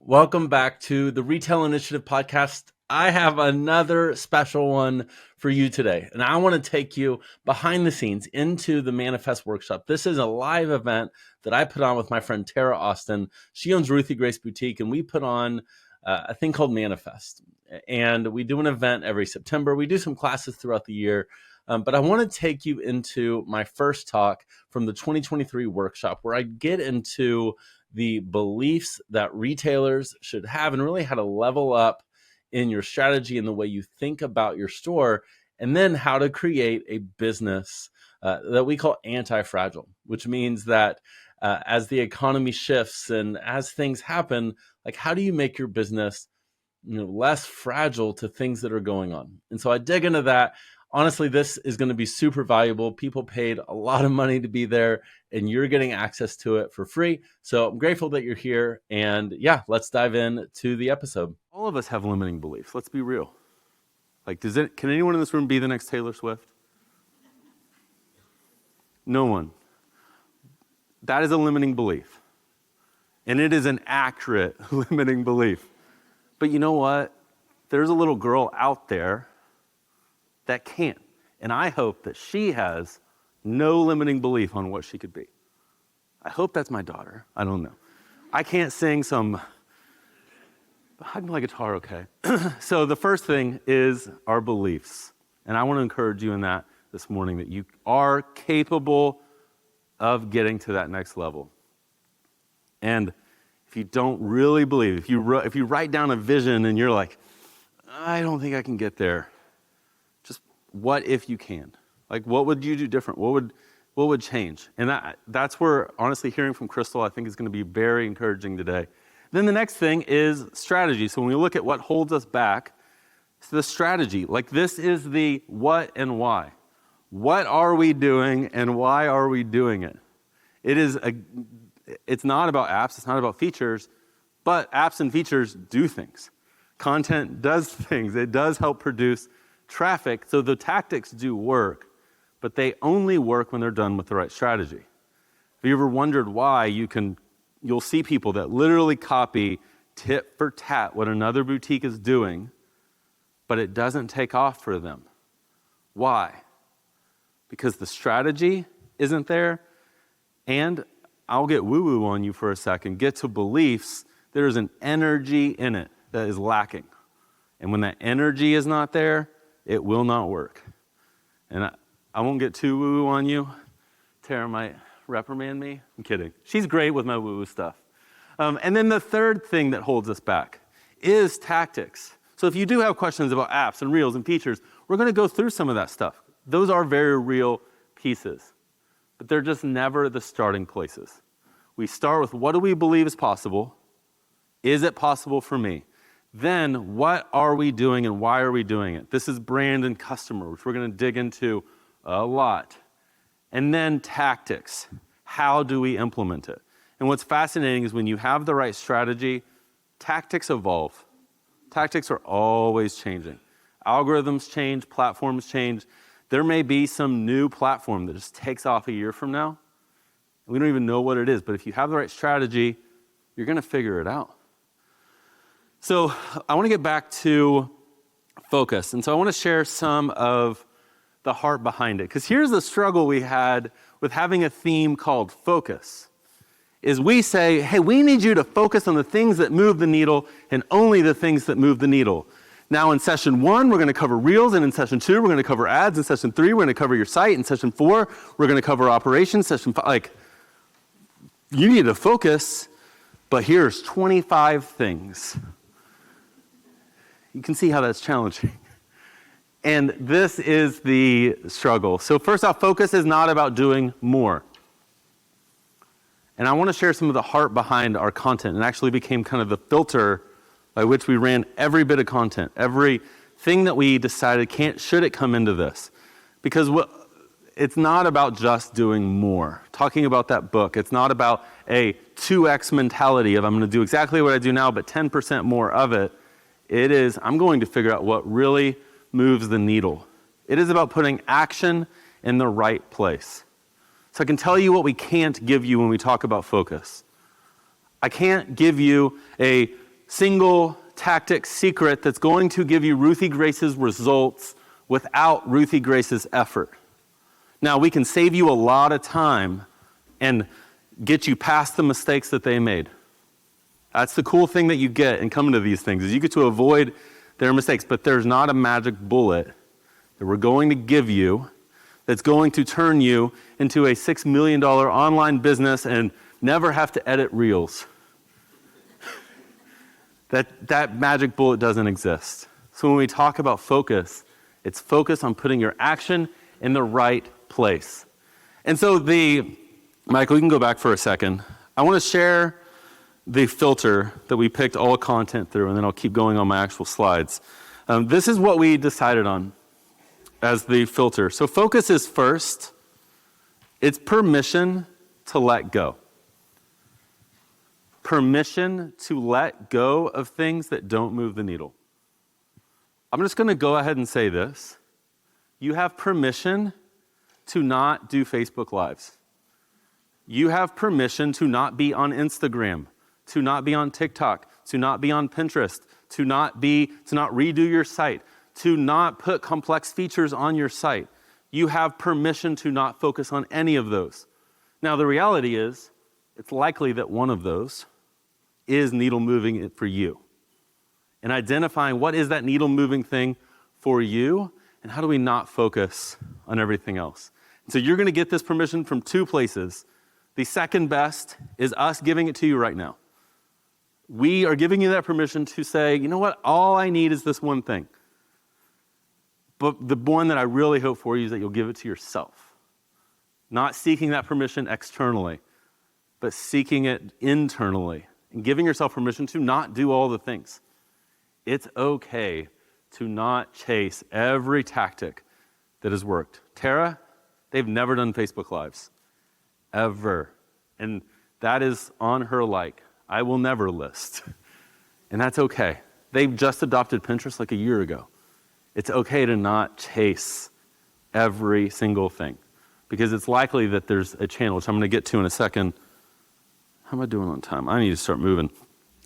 Welcome back to the Retail Initiative Podcast. I have another special one for you today, and I want to take you behind the scenes into the Manifest Workshop. This is a live event that I put on with my friend Tara Austin. She owns Ruthie Grace Boutique, and we put on a thing called Manifest. And we do an event every September. We do some classes throughout the year. But I want to take you into my first talk from the 2023 workshop, where I get into the beliefs that retailers should have and really how to level up in your strategy and the way you think about your store, and then how to create a business that we call anti-fragile, which means that as the economy shifts and as things happen, like how do you make your business less fragile to things that are going on? And so I dig into that. Honestly, this is going to be super valuable. People paid a lot of money to be there, and you're getting access to it for free. So I'm grateful that you're here. And yeah, let's dive in to the episode. All of us have limiting beliefs. Let's be real. Like, can anyone in this room be the next Taylor Swift? No one. That is a limiting belief. And it is an accurate limiting belief. But you know what? There's a little girl out there that can't. And I hope that she has no limiting belief on what she could be. I hope that's my daughter. I don't know. I can't sing some, I can play guitar okay. So the first thing is our beliefs. And I want to encourage you in that this morning, that you are capable of getting to that next level. And if you don't really believe, if you write down a vision and you're like, I don't think I can get there, what if you can? Like, what would you do different? What would change? And that's where, honestly, hearing from Crystal, I think is going to be very encouraging today. Then the next thing is strategy. So when we look at what holds us back, it's the strategy. Like, this is the what and why. What are we doing and why are we doing it? It's not about apps, it's not about features, but apps and features do things. Content does things. It does help produce traffic, so the tactics do work, but they only work when they're done with the right strategy. Have you ever wondered why you'll see people that literally copy tit for tat what another boutique is doing, but it doesn't take off for them? Why? Because the strategy isn't there, and I'll get woo-woo on you for a second, get to beliefs, there's an energy in it that is lacking. And when that energy is not there, it will not work. And I won't get too woo-woo on you. Tara might reprimand me. I'm kidding. She's great with my woo-woo stuff. And then the third thing that holds us back is tactics. So if you do have questions about apps and reels and features, we're going to go through some of that stuff. Those are very real pieces, but they're just never the starting places. We start with, what do we believe is possible? Is it possible for me? Then, what are we doing and why are we doing it? This is brand and customer, which we're going to dig into a lot. And then tactics. How do we implement it? And what's fascinating is when you have the right strategy, tactics evolve. Tactics are always changing. Algorithms change, platforms change. There may be some new platform that just takes off a year from now. We don't even know what it is, but if you have the right strategy, you're going to figure it out. So I want to get back to focus. And so I want to share some of the heart behind it. Because here's the struggle we had with having a theme called focus. Is we say, hey, we need you to focus on the things that move the needle and only the things that move the needle. Now in session 1, we're going to cover reels. And in session 2, we're going to cover ads. In session 3, we're going to cover your site. In session 4, we're going to cover operations. Session 5, like, you need to focus, but here's 25 things. You can see how that's challenging. And this is the struggle. So first off, focus is not about doing more. And I want to share some of the heart behind our content. It actually became kind of the filter by which we ran every bit of content, everything that we decided should it come into this. Because it's not about just doing more. Talking about that book, it's not about a 2x mentality of I'm going to do exactly what I do now, but 10% more of it. It is, I'm going to figure out what really moves the needle. It is about putting action in the right place. So I can tell you what we can't give you when we talk about focus. I can't give you a single tactic secret that's going to give you Ruthie Grace's results without Ruthie Grace's effort. Now, we can save you a lot of time and get you past the mistakes that they made. That's the cool thing that you get in coming to these things, is you get to avoid their mistakes, but there's not a magic bullet that we're going to give you that's going to turn you into a $6 million online business and never have to edit reels. That magic bullet doesn't exist. So when we talk about focus, it's focus on putting your action in the right place. And so Michael, you can go back for a second. I want to share the filter that we picked all content through, and then I'll keep going on my actual slides. This is what we decided on as the filter. So focus is first. It's permission to let go. Permission to let go of things that don't move the needle. I'm just going to go ahead and say this. You have permission to not do Facebook Lives. You have permission to not be on Instagram, to not be on TikTok, to not be on Pinterest, to not redo your site, to not put complex features on your site. You have permission to not focus on any of those. Now, the reality is, it's likely that one of those is needle moving for you. And identifying what is that needle moving thing for you, and how do we not focus on everything else? And so you're going to get this permission from two places. The second best is us giving it to you right now. We are giving you that permission to say, you know what, all I need is this one thing. But the one that I really hope for you is that you'll give it to yourself. Not seeking that permission externally, but seeking it internally and giving yourself permission to not do all the things. It's okay to not chase every tactic that has worked. Tara, they've never done Facebook Lives. Ever. And that is on her like, I will never list. And that's okay. They've just adopted Pinterest like a year ago. It's okay to not chase every single thing, because it's likely that there's a channel, which I'm going to get to in a second. How am I doing on time? I need to start moving.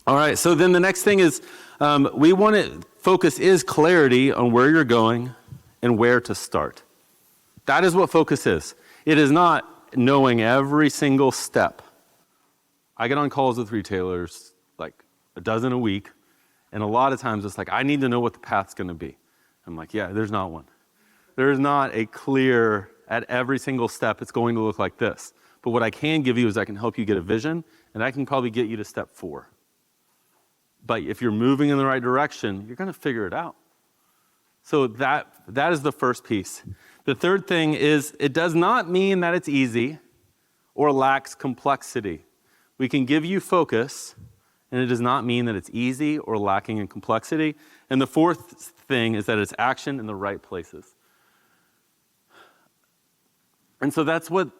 All right, so then the next thing is focus is clarity on where you're going and where to start. That is what focus is. It is not knowing every single step. I get on calls with retailers, like a dozen a week, and a lot of times it's like, I need to know what the path's going to be. I'm like, yeah, there's not one. There is not a clear, at every single step, it's going to look like this. But what I can give you is I can help you get a vision, and I can probably get you to step 4. But if you're moving in the right direction, you're going to figure it out. So that is the first piece. The third thing is, it does not mean that it's easy or lacks complexity. We can give you focus, and it does not mean that it's easy or lacking in complexity. And the fourth thing is that it's action in the right places. And so that's what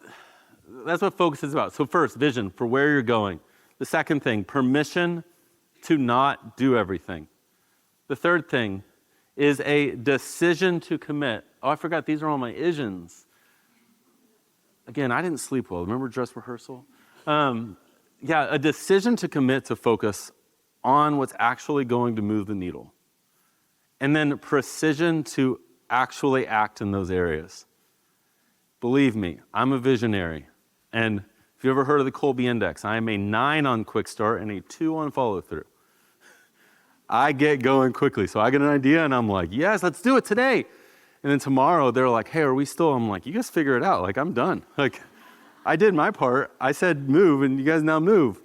focus is about. So first, vision for where you're going. The second thing, permission to not do everything. The third thing is a decision to commit. Oh, I forgot, these are all my isms. Again, I didn't sleep well. Remember dress rehearsal? A decision to commit to focus on what's actually going to move the needle. And then precision to actually act in those areas. Believe me, I'm a visionary. And if you ever heard of the Colby Index, I am a 9 on quick start and a 2 on follow through. I get going quickly. So I get an idea and I'm like, yes, let's do it today. And then tomorrow they're like, hey, are we still? I'm like, you guys figure it out. Like, I'm done. Like, I did my part. I said move and you guys now move.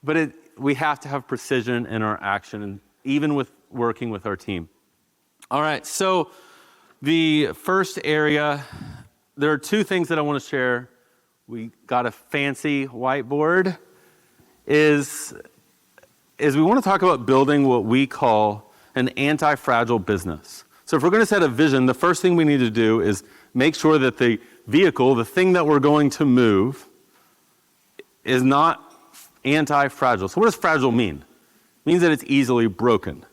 But we have to have precision in our action, and even with working with our team. All right, so the first area, there are 2 things that I want to share. We got a fancy whiteboard. Is we want to talk about building what we call an anti-fragile business. So if we're going to set a vision, the first thing we need to do is make sure that the vehicle, the thing that we're going to move, is not anti-fragile. So what does fragile mean? It means that it's easily broken.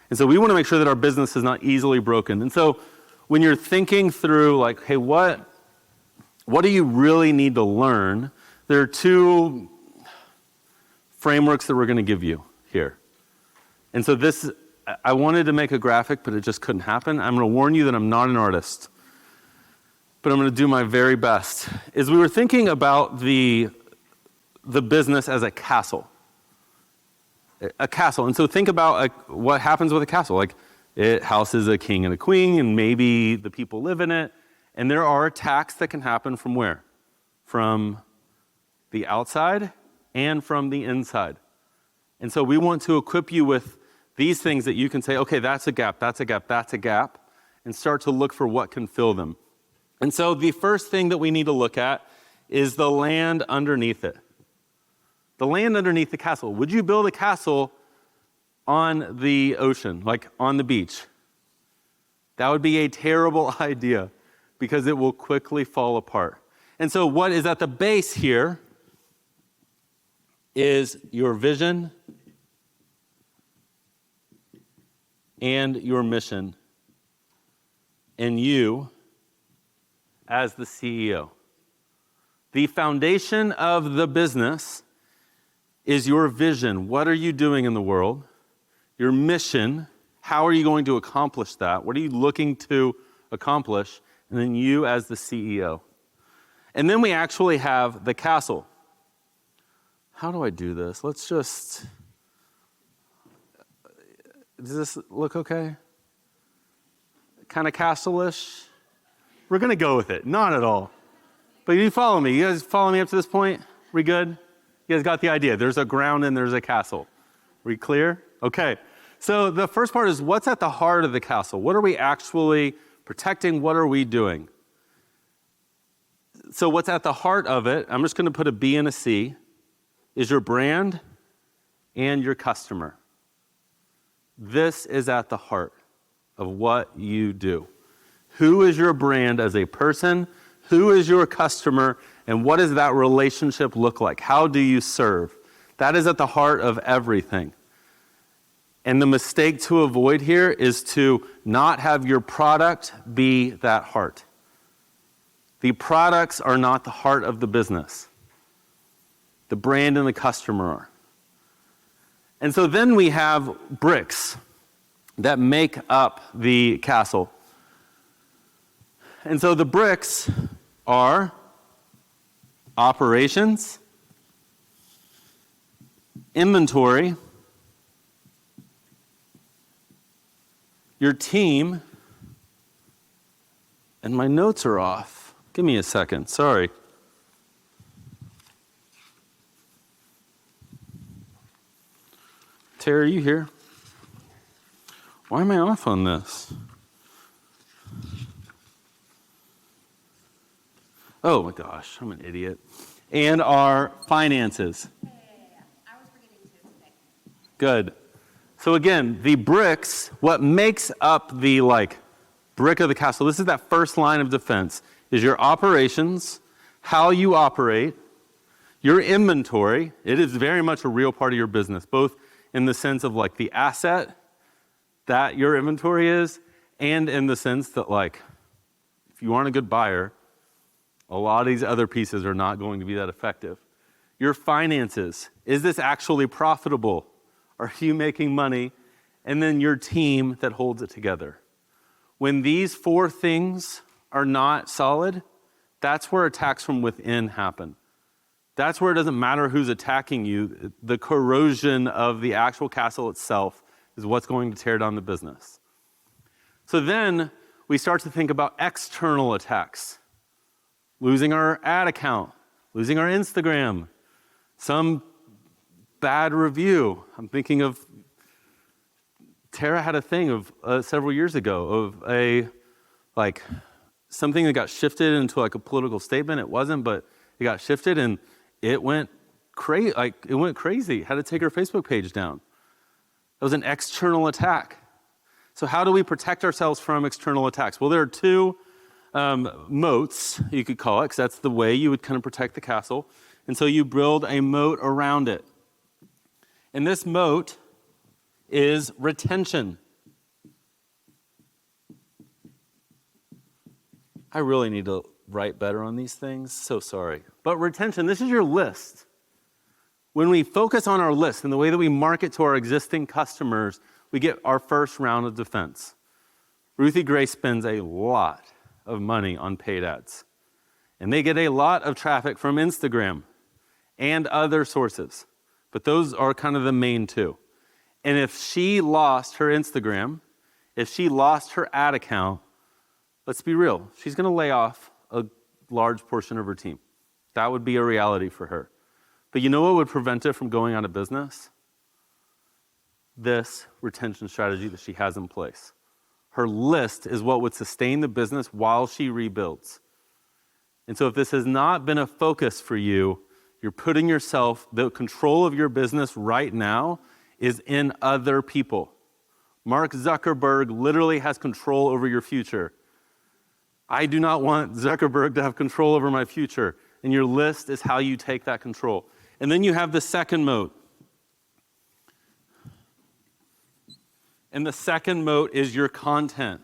And so we want to make sure that our business is not easily broken. And so when you're thinking through, like, hey, what do you really need to learn? There are 2 frameworks that we're going to give you here. And so I wanted to make a graphic, but it just couldn't happen. I'm going to warn you that I'm not an artist, but I'm going to do my very best. As we were thinking about the business as a castle. A castle. And so think about what happens with a castle. Like, it houses a king and a queen, and maybe the people live in it. And there are attacks that can happen from where? From the outside and from the inside. And so we want to equip you with these things that you can say, okay, that's a gap, that's a gap, that's a gap, and start to look for what can fill them. And so the first thing that we need to look at is the land underneath it. The land underneath the castle. Would you build a castle on the ocean, like on the beach? That would be a terrible idea because it will quickly fall apart. And so what is at the base here is your vision and your mission, and you as the CEO. The foundation of the business is your vision. What are you doing in the world? Your mission, how are you going to accomplish that? What are you looking to accomplish? And then you as the CEO. And then we actually have the castle. How do I do this? Does this look okay? Kind of castle-ish? We're going to go with it. Not at all. But you follow me. You guys follow me up to this point? We good? You guys got the idea. There's a ground and there's a castle. We clear? Okay. So the first part is what's at the heart of the castle? What are we actually protecting? What are we doing? So what's at the heart of it, I'm just going to put a B and a C, is your brand and your customer. This is at the heart of what you do. Who is your brand as a person? Who is your customer? And what does that relationship look like? How do you serve? That is at the heart of everything. And the mistake to avoid here is to not have your product be that heart. The products are not the heart of the business. The brand and the customer are. And so then we have bricks that make up the castle. And so the bricks are operations, inventory, your team, and my notes are off. Give me a second, sorry. Tara, are you here? Why am I off on this? Oh my gosh, I'm an idiot. And our finances. Yeah. I was forgetting to today. Good. So again, the bricks, what makes up the brick of the castle, this is that first line of defense, is your operations, how you operate, your inventory. It is very much a real part of your business, both in the sense of the asset that your inventory is, and in the sense that if you aren't a good buyer, a lot of these other pieces are not going to be that effective. Your finances. Is this actually profitable? Are you making money? And then your team that holds it together. When these four things are not solid, that's where attacks from within happen. That's where it doesn't matter who's attacking you. The corrosion of the actual castle itself is what's going to tear down the business. So then we start to think about external attacks. Losing our ad account, losing our Instagram, some bad review. I'm thinking of, Tara had a thing of several years ago of something that got shifted into a political statement. It wasn't, but it got shifted and it went crazy. Had to take her Facebook page down. That was an external attack. So how do we protect ourselves from external attacks? Well, there are two moats, you could call it, because that's the way you would kind of protect the castle. And so you build a moat around it. And this moat is retention. I really need to write better on these things. So sorry. But retention, this is your list. When we focus on our list and the way that we market to our existing customers, we get our first round of defense. Ruthie Gray spends a lot of money on paid ads, and they get a lot of traffic from Instagram and other sources, but those are kind of the main two. And if she lost her Instagram, if she lost her ad account, let's be real, she's going to lay off a large portion of her team. That would be a reality for her. But you know what would prevent it from going out of business? This retention strategy that she has in place. Her list is what would sustain the business while she rebuilds. And so if this has not been a focus for you, you're putting yourself, the control of your business right now is in other people. Mark Zuckerberg literally has control over your future. I do not want Zuckerberg to have control over my future. And your list is how you take that control. And then you have the second mode. And the second mode is your content.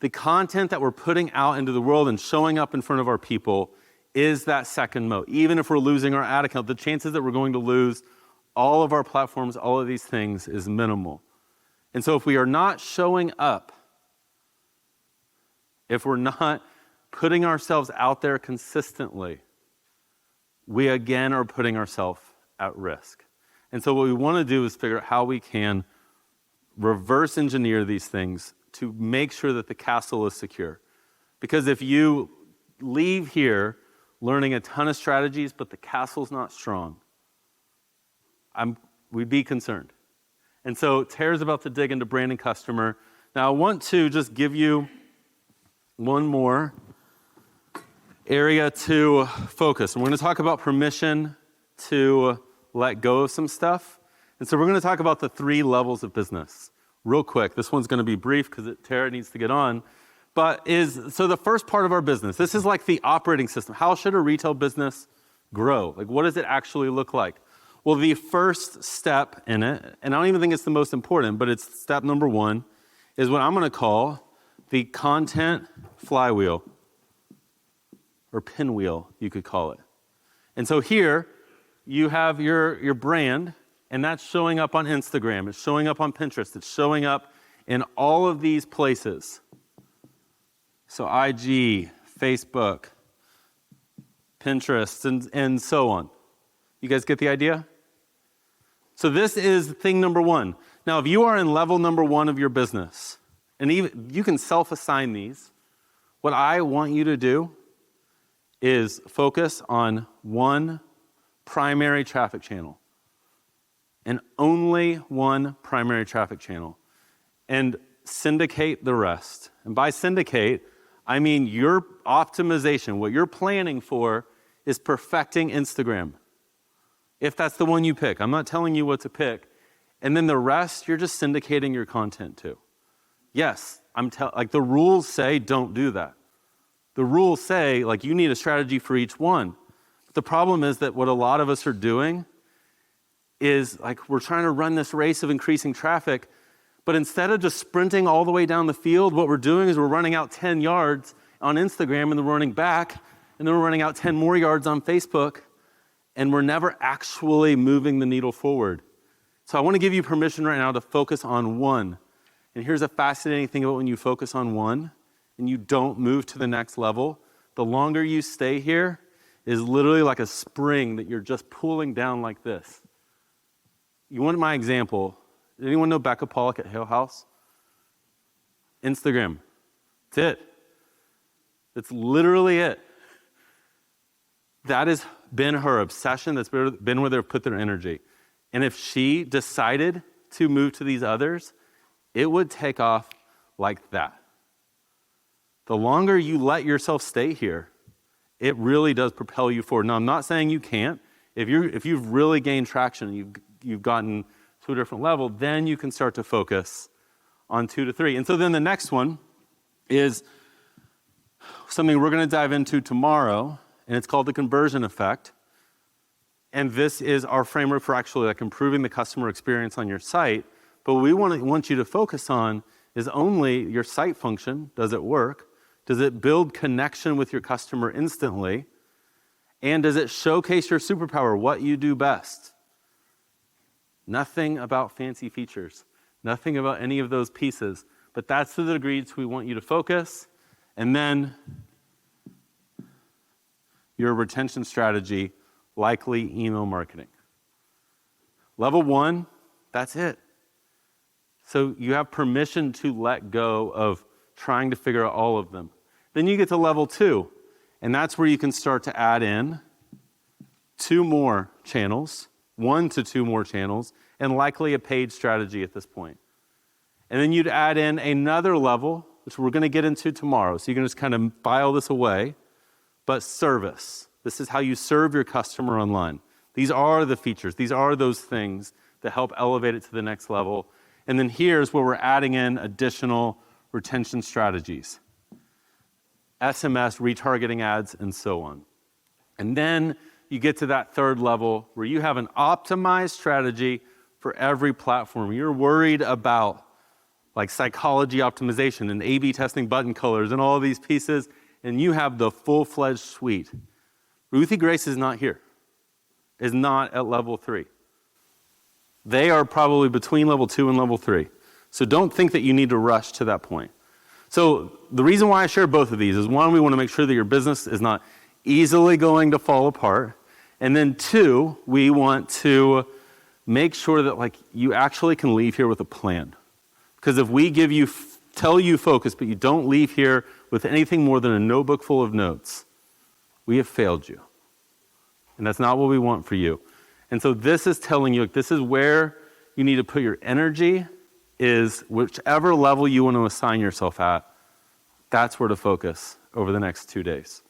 The content that we're putting out into the world and showing up in front of our people is that second mode. Even if we're losing our ad account, the chances that we're going to lose all of our platforms, all of these things is minimal. And so if we are not showing up, if we're not putting ourselves out there consistently, we again are putting ourselves at risk. And so what we want to do is figure out how we can reverse engineer these things to make sure that the castle is secure. Because if you leave here learning a ton of strategies, but the castle's not strong, we'd be concerned. And so Tara's about to dig into brand and customer. Now I want to just give you one more area to focus. And we're going to talk about permission to let go of some stuff. And so we're going to talk about the 3 levels of business real quick. This one's going to be brief because Tara needs to get on. So the first part of our business, this is like the operating system. How should a retail business grow? Like, what does it actually look like? Well, the first step in it, and I don't even think it's the most important, but it's step number 1, is what I'm going to call the content flywheel, or pinwheel, you could call it. And so here, you have your brand, and that's showing up on Instagram, it's showing up on Pinterest, it's showing up in all of these places. So IG, Facebook, Pinterest, and so on. You guys get the idea? So this is thing number 1. Now, if you are in level number 1 of your business, and even you can self-assign these, what I want you to do is focus on one primary traffic channel, and only one primary traffic channel, and syndicate the rest. And by syndicate, I mean your optimization, what you're planning for is perfecting Instagram. If that's the one you pick, I'm not telling you what to pick. And then the rest, you're just syndicating your content to. Yes, like the rules say don't do that. The rules say like you need a strategy for each one. But the problem is that what a lot of us are doing is like we're trying to run this race of increasing traffic, but instead of just sprinting all the way down the field, what we're doing is we're running out 10 yards on Instagram and then running back, and then we're running out 10 more yards on Facebook, and we're never actually moving the needle forward. So I want to give you permission right now to focus on one. And here's a fascinating thing about when you focus on one and you don't move to the next level, the longer you stay here is literally like a spring that you're just pulling down like this. You want my example? Does anyone know Becca Pollock at Hale House? Instagram. That's it. That's literally it. That has been her obsession. That's been where they've put their energy. And if she decided to move to these others, it would take off like that. The longer you let yourself stay here, it really does propel you forward. Now, I'm not saying you can't. If you've really gained traction, you've gotten to a different level, then you can start to focus on 2 to 3. And so then the next one is something we're going to dive into tomorrow, and it's called the conversion effect. And this is our framework for actually like improving the customer experience on your site. But what we want you to focus on is only your site function. Does it work? Does it build connection with your customer instantly? And does it showcase your superpower, what you do best? Nothing about fancy features. Nothing about any of those pieces. But that's the degree to we want you to focus. And then your retention strategy, likely email marketing. Level 1, that's it. So you have permission to let go of trying to figure out all of them. Then you get to level 2, and that's where you can start to add in 2 more channels, 1 to 2 more channels, and likely a paid strategy at this point. And then you'd add in another level, which we're going to get into tomorrow. So you can just kind of file this away. But service. This is how you serve your customer online. These are the features. These are those things that help elevate it to the next level. And then here's where we're adding in additional retention strategies. SMS, retargeting ads, and so on. And then you get to that third level where you have an optimized strategy for every platform. You're worried about like psychology optimization and A/B testing button colors and all these pieces, and you have the full-fledged suite. Ruthie Grace is not here, is not at level 3. They are probably between level 2 and level 3. So don't think that you need to rush to that point. So the reason why I share both of these is, 1, we want to make sure that your business is not easily going to fall apart. And then 2, we want to make sure that like you actually can leave here with a plan. Because if we tell you focus, but you don't leave here with anything more than a notebook full of notes, we have failed you. And that's not what we want for you. And so this is telling you, this is where you need to put your energy, is whichever level you want to assign yourself at, that's where to focus over the next 2 days.